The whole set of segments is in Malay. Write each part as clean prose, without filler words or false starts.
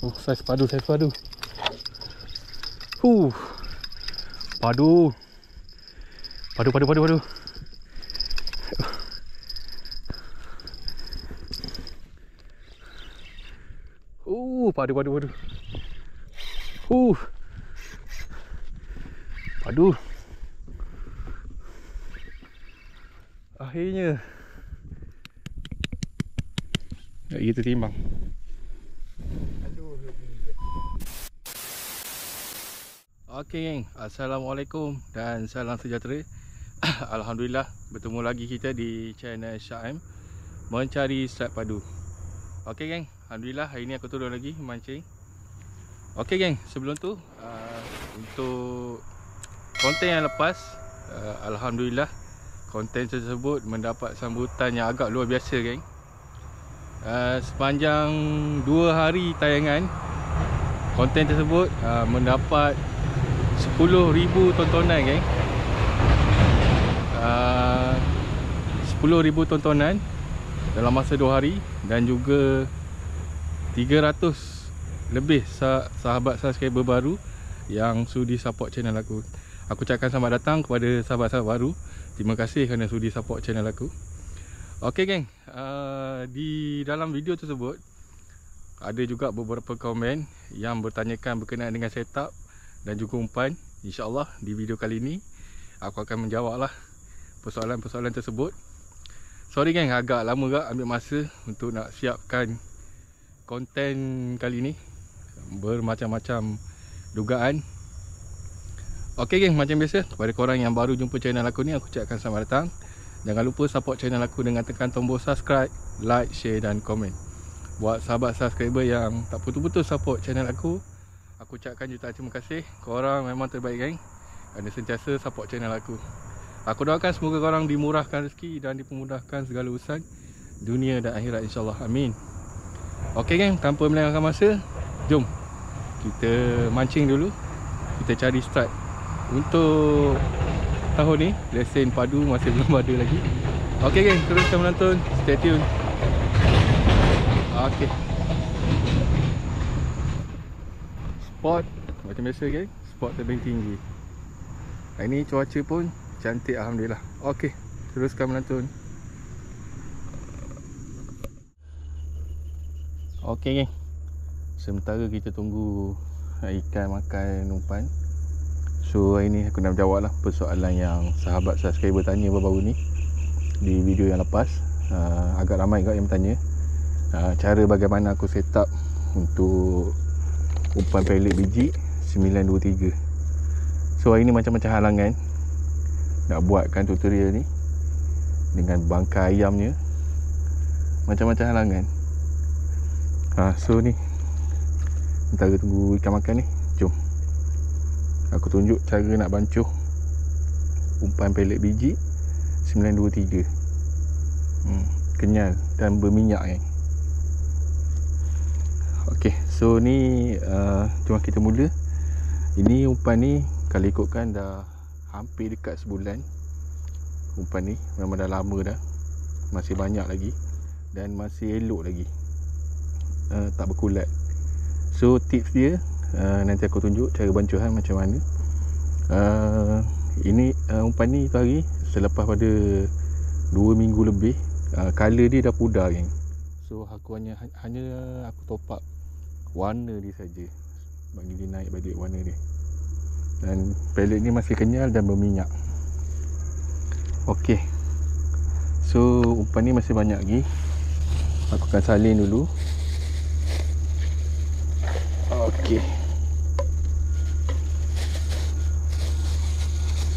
Oh, saiz padu, saiz padu. Padu. Padu. Padu. Padu. Akhirnya. Tak kita timbang. Okey geng, Assalamualaikum dan salam sejahtera. Alhamdulillah bertemu lagi kita di channel Syam mencari strike padu. Okey geng, Alhamdulillah hari ni aku turun lagi mancing. Okey geng, sebelum tu untuk konten yang lepas, Alhamdulillah konten tersebut mendapat sambutan yang agak luar biasa geng. Sepanjang 2 hari tayangan, konten tersebut mendapat 10,000 tontonan geng. 10,000 tontonan dalam masa 2 hari dan juga 300 lebih sahabat subscriber baru yang sudi support channel aku. Aku ucapkan selamat datang kepada sahabat-sahabat baru. Terima kasih kerana sudi support channel aku. Okey geng, di dalam video tersebut ada juga beberapa komen yang bertanyakan berkenaan dengan setup dan juga umpan. InsyaAllah di video kali ini aku akan menjawab lah persoalan-persoalan tersebut. Sorry geng, agak lama gak ambil masa untuk nak siapkan konten kali ni. Bermacam-macam dugaan. Okey geng, macam biasa kepada korang yang baru jumpa channel aku ni, aku ucapkan selamat datang. Jangan lupa support channel aku dengan tekan tombol subscribe, like, share dan komen. Buat sahabat subscriber yang tak putus-putus support channel aku ucapkan jutaan terima kasih. Korang memang terbaik geng, kerana sentiasa support channel aku. Aku doakan semoga korang dimurahkan rezeki dan dipermudahkan segala urusan dunia dan akhirat, insyaAllah. Amin. Okey geng, tanpa melengahkan masa, jom kita mancing dulu. Kita cari strike. Untuk tahun ni lesen padu masih belum ada lagi. Okey geng, teruskan menonton, stay tune. Okey, spot macam biasa geng, spot tebing tinggi. Hari ni cuaca pun cantik, Alhamdulillah. Okey, teruskan menonton. Okey geng, sementara kita tunggu ikan makan umpan, so hari ni aku nak jawab lah persoalan yang sahabat subscriber tanya baru-baru ni di video yang lepas. Agak ramai juga yang bertanya cara bagaimana aku set up untuk umpan pelik biji 923. So hari ni macam-macam halangan nak buatkan tutorial ni, dengan bangkai ayamnya, macam-macam halangan. So ni antara tunggu ikan makan ni, jom aku tunjuk cara nak bancuh umpan pelik biji 923. Kenyal dan berminyak kan. Okey, so ni cuma kita mula. Ini umpan ni kalau ikutkan dah hampir dekat sebulan. Umpan ni memang dah lama dah, masih banyak lagi dan masih elok lagi, tak berkulat. So tips dia nanti aku tunjuk cara bancuhan macam mana. Ini umpan ni tu hari selepas pada 2 minggu lebih. Color dia dah pudar geng. So aku hanya aku top up warna dia saja, bagi dia naik balik warna dia. Dan pelet ni masih kenyal dan berminyak. Okey, so umpan ni masih banyak lagi. Aku akan salin dulu. Okey,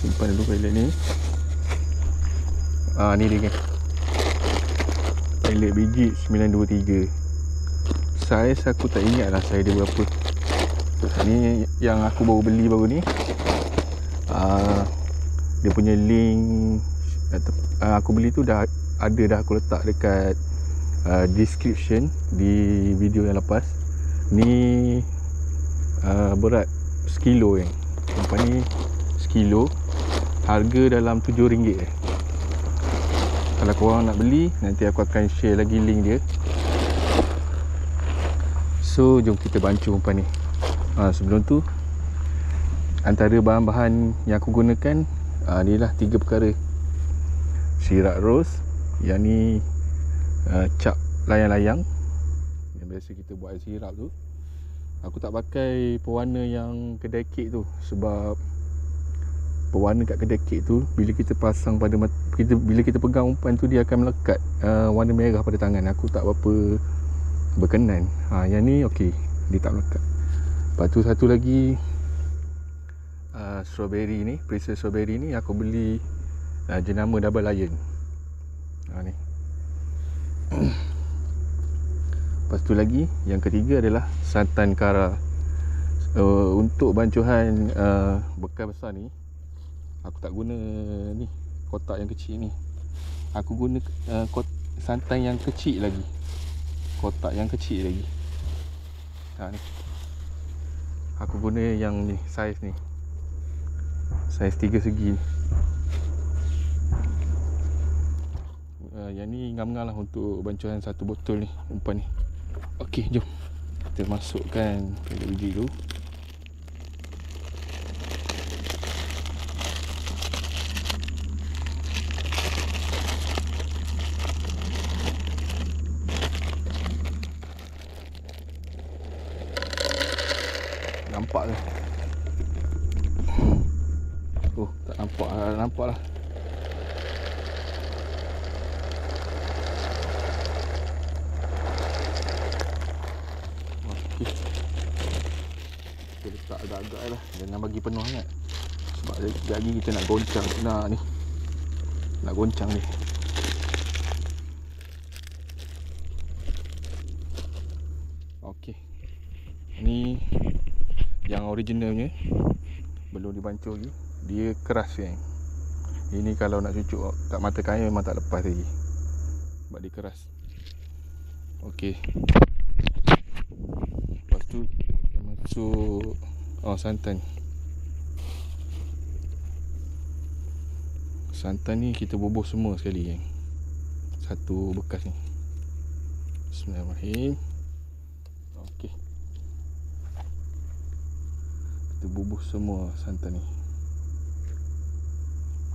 simpan dulu pelet ni. Ni dia geng, pelet biji 923. Saiz aku tak ingat lah saiz dia berapa. Ni yang aku baru beli baru ni. Dia punya link aku beli tu dah ada dah, aku letak dekat description di video yang lepas. Ni berat sekilo kan. Umpan ni sekilo, harga dalam RM7. Kalau korang nak beli, nanti aku akan share lagi link dia. So jom kita bancuh umpan ni. Sebelum tu, antara bahan-bahan yang aku gunakan ni lah 3 perkara. Sirap rose, yang ni cap layang-layang yang biasa kita buat air sirap tu. Aku tak pakai pewarna yang kedai kek tu, sebab pewarna kat kedai kek tu bila kita pasang pada bila kita pegang umpan tu, dia akan melekat warna merah pada tangan. Aku tak berapa berkenan. Yang ni okey, dia tak melekat. Lepas tu satu lagi, strawberry ni, Precious strawberry ni aku beli jenama Double Lion. Ni. Lepas tu lagi, yang ketiga adalah santan kara. Untuk bancuhan bekal besar ni, aku tak guna ni kotak yang kecil ni. Aku guna santan yang kecil lagi, kotak yang kecil lagi. Ni aku guna yang ni, saiz ni, saiz 3 segi ni. Yang ni ngam-ngam lah untuk bancuhan 1 botol ni, umpan ni. Okey, jom kita masukkan pellet biji tu. Nampak ke? Tak nampak. Nampak lah. Okey, kita letak agak-agak lah, jangan bagi penuh sangat, sebab sekejap lagi kita nak goncang. Nak goncang ni. Okey, ni yang originalnya, belum dibancuh lagi. Dia keras kan. Ini kalau nak cucuk kat mata kain memang tak lepas lagi, sebab dia keras. Okey, lepas tu kita masuk santan. Santan ni kita bubuh semua sekali kan, satu bekas ni. Bismillahirrahmanirrahim. Okey, kita bubuh semua santan ni.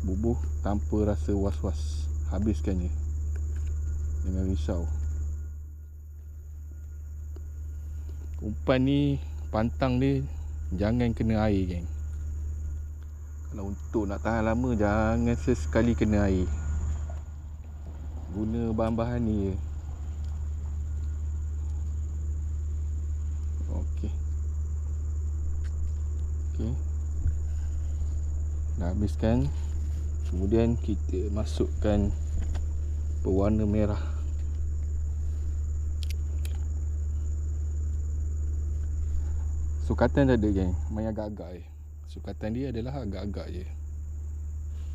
Bubuh tanpa rasa was-was, habiskan je, jangan risau. Umpan ni pantang dia jangan kena air geng. Kalau untuk nak tahan lama, jangan sesekali kena air. Guna bahan-bahan ni je. Okey, dah habiskan. Kemudian kita masukkan pewarna merah. Sukatan dah ada geng, main agak-agak je. Sukatan dia adalah agak-agak je.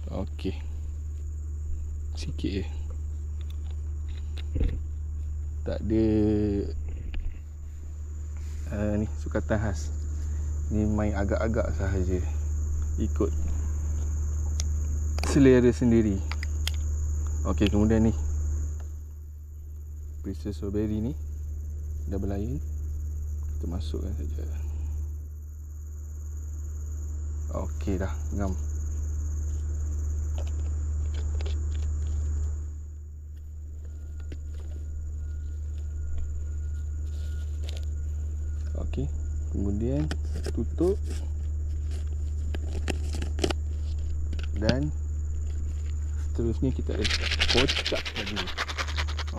Okey, sikit je, tak ada ni sukatan khas. Ni main agak-agak sahaja, ikut selera sendiri. Okey, kemudian ni Precious strawberry ni, Double Lion, kita masukkan saja. Okey dah, ngam. Okey, kemudian tutup dan seterusnya kita kocak lagi.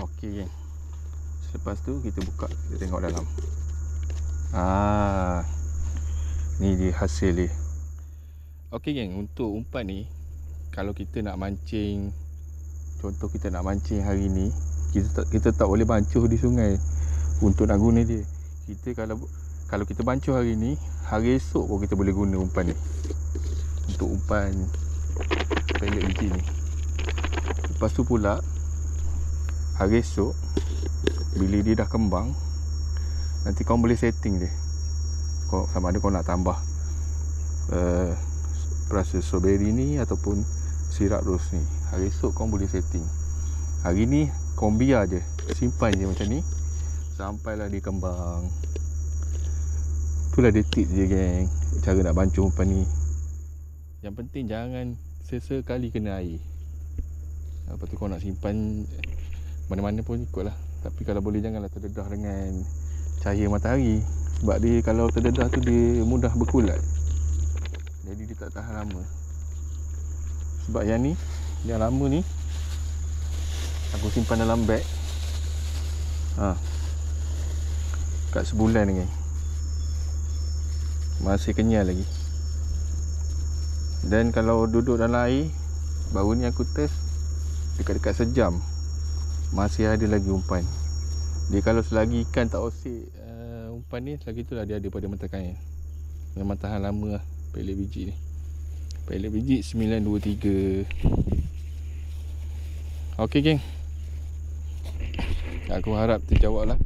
Okey geng, selepas tu kita buka, kita tengok dalam. Ni dia hasil dia. Okey geng, untuk umpan ni, kalau kita nak mancing, contoh kita nak mancing hari ni, kita tak boleh bancuh di sungai untuk nak guna dia. Kita kalau kita bancuh hari ni, hari esok pun kita boleh guna umpan ni untuk umpan pellet biji ni. Lepas tu pula, hari esok bila dia dah kembang, nanti kau boleh setting dia. Kau sama ada kau nak tambah Precious strawberry ni ataupun sirap rose ni. Hari esok kau boleh setting. Hari ni kau biar je, simpan je macam ni sampailah dia kembang. Itulah dia tips je geng, cara nak bancuh umpan ni. Yang penting jangan sesekali kena air. Lepas tu kau nak simpan mana-mana pun ikut lah. Tapi kalau boleh janganlah terdedah dengan cahaya matahari. Sebab dia kalau terdedah tu dia mudah berkulat. Jadi dia tak tahan lama. Sebab yang ni, yang lama ni aku simpan dalam beg. Kat sebulan ni, masih kenyal lagi. Dan kalau duduk dalam air, baru ni aku test dekat-dekat sejam, masih ada lagi umpan. Dia kalau selagi ikan tak osik umpan ni, selagi itulah dia ada pada mata kail. Memang tahan lama lah pelet biji ni. Pelet biji 923. Okey geng, aku harap terjawab lah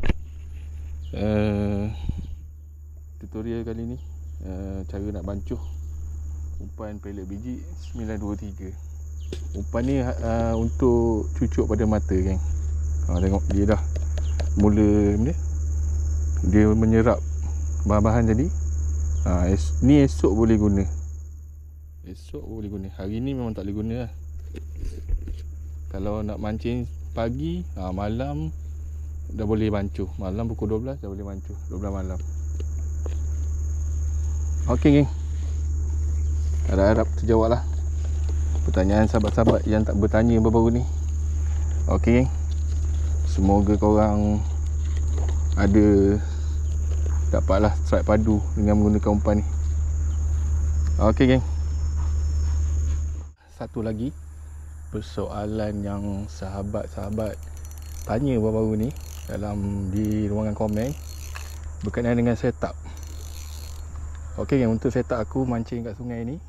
tutorial kali ni. Cara nak bancuh umpan pelet biji 923. Umpan ni untuk cucuk pada mata geng. Tengok dia dah mula ni, dia menyerap bahan-bahan tadi. Ni esok boleh guna. Esok boleh guna. Hari ni memang tak boleh guna lah. Kalau nak mancing pagi, malam dah boleh bancuh. Malam pukul 12 dah boleh bancuh, 12 malam. Okey geng, harap terjawab lah pertanyaan sahabat-sahabat yang tak bertanya baru-baru ni. Okey geng, semoga korang dapatlah strike padu dengan menggunakan umpan ni. Okey geng, satu lagi persoalan yang sahabat-sahabat tanya baru-baru ni di ruangan komen berkenaan dengan setup. Okey geng, untuk setup aku mancing kat sungai ni,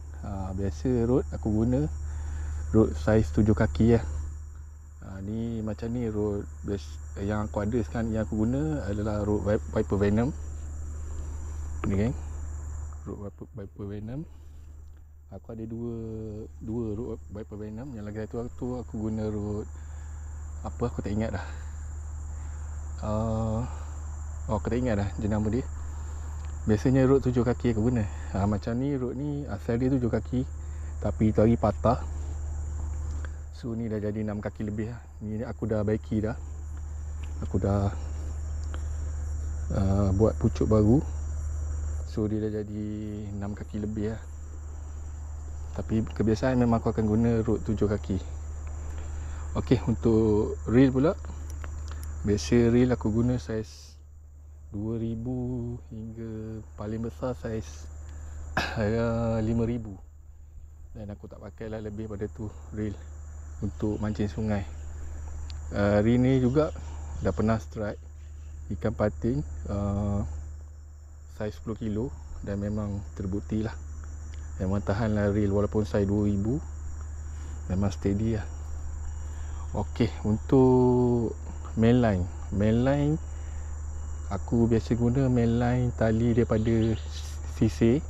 biasa rod aku guna rod saiz 7 kaki lah. Ni macam ni rod yang aku ada sekarang, yang aku guna adalah rod Viper Venom ni geng, rod Viper Venom. Aku ada dua rod Viper Venom. Yang lagi satu aku guna rod apa, aku tak ingat dah. Aku tak ingat dah jenama dia. Biasanya rod 7 kaki aku guna. Macam ni, rod ni asal dia 7 kaki, tapi tu hari patah. So ni dah jadi 6 kaki lebih lah. Ni aku dah baiki dah. Aku dah buat pucuk baru. So dia dah jadi 6 kaki lebih lah. Tapi kebiasaan memang aku akan guna rod 7 kaki. Okey, untuk reel pula, biasa reel aku guna saiz 2000 hingga paling besar saiz 5000. Dan aku tak pakailah lebih pada tu reel untuk mancing sungai. Reel ni juga dah pernah strike ikan patin saiz 10 kilo dan memang terbukti lah, memang tahan lah reel walaupun saiz 2000, memang steady lah. Okey, untuk mainline aku biasa guna mainline tali daripada CC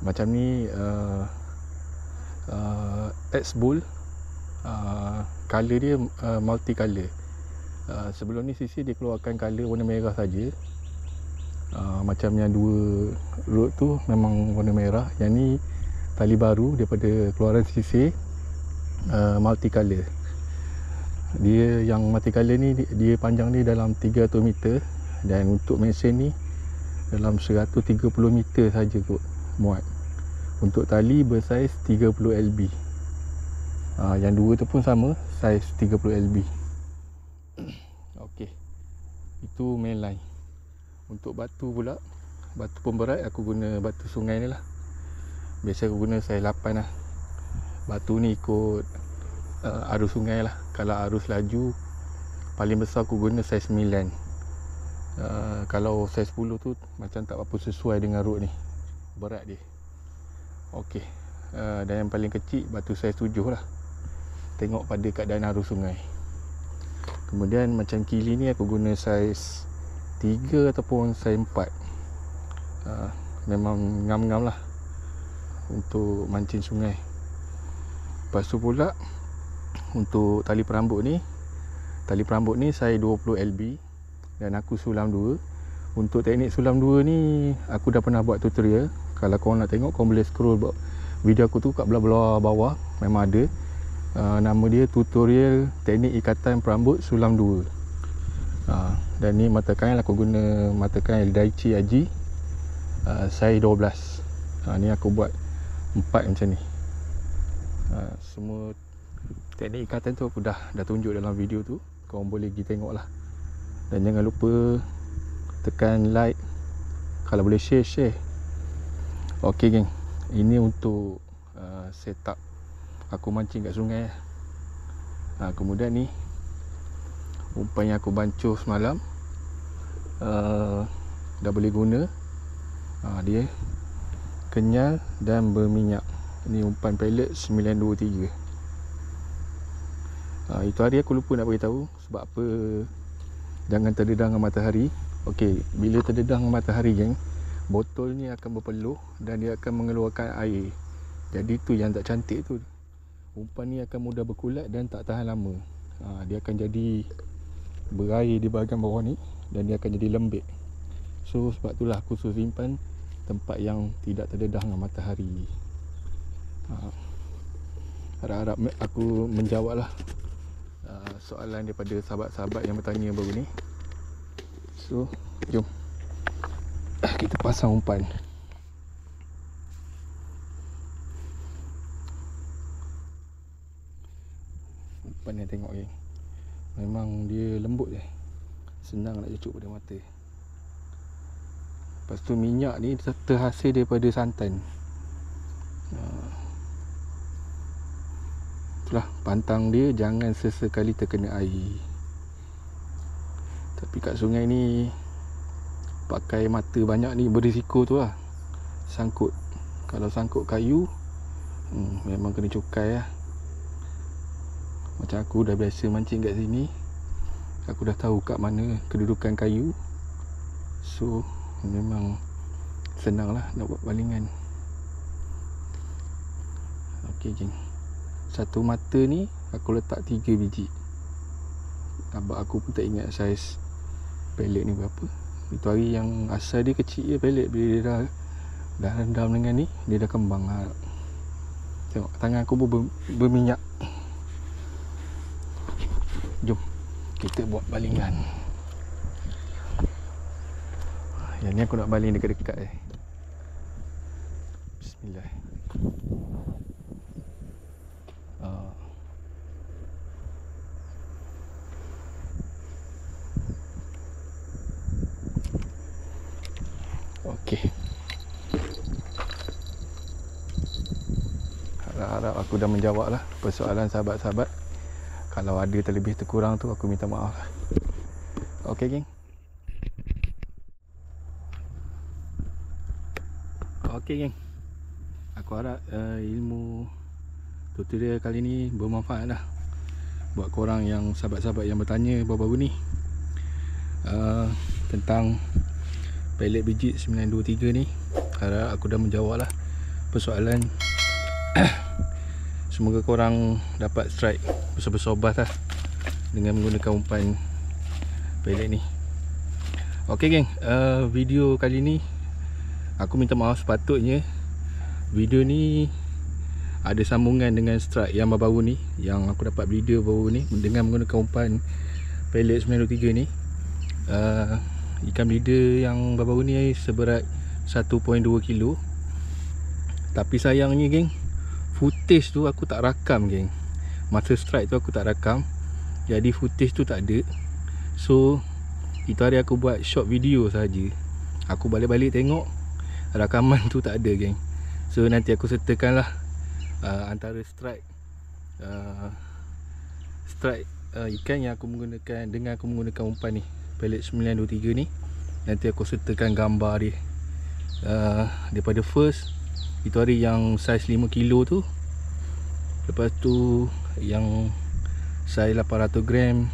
macam ni, X-Bull. Color dia multi color. Sebelum ni CC dia keluarkan color warna merah saja. Macam yang dua rod tu memang warna merah. Yang ni tali baru daripada keluaran CC, multi color. Dia yang multi color ni, dia panjang ni dalam 300 meter. Dan untuk mesin ni dalam 130 meter saja kot muat. Untuk tali bersaiz 30 LB. Yang dua tu pun sama, saiz 30 LB. Okey, itu mainline. Untuk batu pula, batu pemberat aku guna batu sungai ni lah. Biasa aku guna saiz 8 lah. Batu ni ikut arus sungai lah. Kalau arus laju, paling besar aku guna saiz 9. Kalau saiz 10 tu macam tak apa sesuai dengan rod ni, berat dia. Okey, dan yang paling kecil batu saiz 7 lah, tengok pada keadaan arus sungai. Kemudian macam kili ni aku guna saiz 3 ataupun saiz 4. Memang ngam-ngam lah untuk mancing sungai. Lepas tu pula untuk tali perambut ni saiz 20 LB dan aku sulam 2. Untuk teknik sulam 2 ni aku dah pernah buat tutorial. Kalau korang nak tengok, korang boleh scroll video aku tu kat belah-belah bawah, memang ada. Nama dia tutorial teknik ikatan perambut sulam 2. Dan ni mata kail aku guna mata kail Daichi Aji size 12. Ni aku buat 4 macam ni. Semua teknik ikatan tu aku dah tunjuk dalam video tu. Korang boleh pergi tengok lah. Dan jangan lupa tekan like, kalau boleh share. Ok geng, ini untuk setup aku mancing kat sungai. Kemudian ni umpan yang aku bancuh semalam, dah boleh guna. Dia kenyal dan berminyak. Ini umpan pellet 923. Itu hari aku lupa nak beritahu sebab apa jangan terdedah dengan matahari. Okey, bila terdedah dengan matahari geng, botol ni akan berpeluh dan dia akan mengeluarkan air. Jadi tu yang tak cantik tu. Umpan ni akan mudah berkulat dan tak tahan lama. Dia akan jadi berair di bahagian bawah ni dan dia akan jadi lembik. So sebab itulah aku suruh simpan tempat yang tidak terdedah dengan matahari. Harap-harap aku menjawab lah soalan daripada sahabat-sahabat yang bertanya baru ni. So jom kita pasang umpan. Umpan ni tengok geng, memang dia lembut je, senang nak cucuk pada mata. Lepas tu minyak ni terhasil daripada santan. Itulah, pantang dia jangan sesekali terkena air. Tapi kat sungai ni pakai mata banyak ni berisiko tu lah. Sangkut, kalau sangkut kayu memang kena cukai lah. Macam aku dah biasa mancing kat sini, aku dah tahu kat mana kedudukan kayu. So memang senang lah nak buat balingan. Ok jeng, satu mata ni aku letak 3 biji. Abang aku pun tak ingat saiz pellet ni berapa. Itu hari yang asal dia kecil je pellet, bila dia dah rendam dengan ni, dia dah kembang. Tengok tangan aku pun berminyak. Jom kita buat balingan. Yang ni aku nak baling dekat-dekat Bismillah. Okey. Harap-harap aku dah menjawab lah persoalan sahabat-sahabat. Kalau ada terlebih terkurang tu aku minta maaf lah. Okey geng. Okey geng, aku harap ilmu tutorial kali ni bermanfaat lah buat korang yang sahabat-sahabat yang bertanya baru-baru ni tentang pellet biji 923 ni. Harap aku dah menjawab lah persoalan. Semoga korang dapat strike besar-besar bass lah dengan menggunakan umpan pellet ni. Ok geng, video kali ni aku minta maaf. Sepatutnya video ni ada sambungan dengan strike yang baru-baru ni, yang aku dapat video baru ni dengan menggunakan umpan pellet 923 ni. Ikan bleeder yang baru-baru ni seberat 1.2 kilo. Tapi sayangnya geng, footage tu aku tak rakam geng. Masa strike tu aku tak rakam, jadi footage tu tak ada. So itu hari aku buat short video saja. Aku balik-balik tengok rakaman tu tak ada geng. So nanti aku sertakan lah antara strike ikan yang aku menggunakan dengan aku menggunakan umpan ni pellet 923 ni. Nanti aku sertakan gambar dia daripada first itu hari yang saiz 5 kilo tu. Lepas tu yang saiz 800 gram.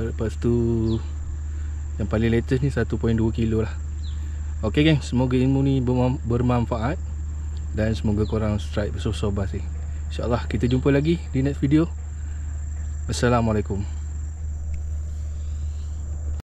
Lepas tu yang paling latest ni 1.2 kilo lah. Ok geng, semoga ilmu ni bermanfaat dan semoga korang strike besar-besar bass ni. InsyaAllah kita jumpa lagi di next video. Assalamualaikum.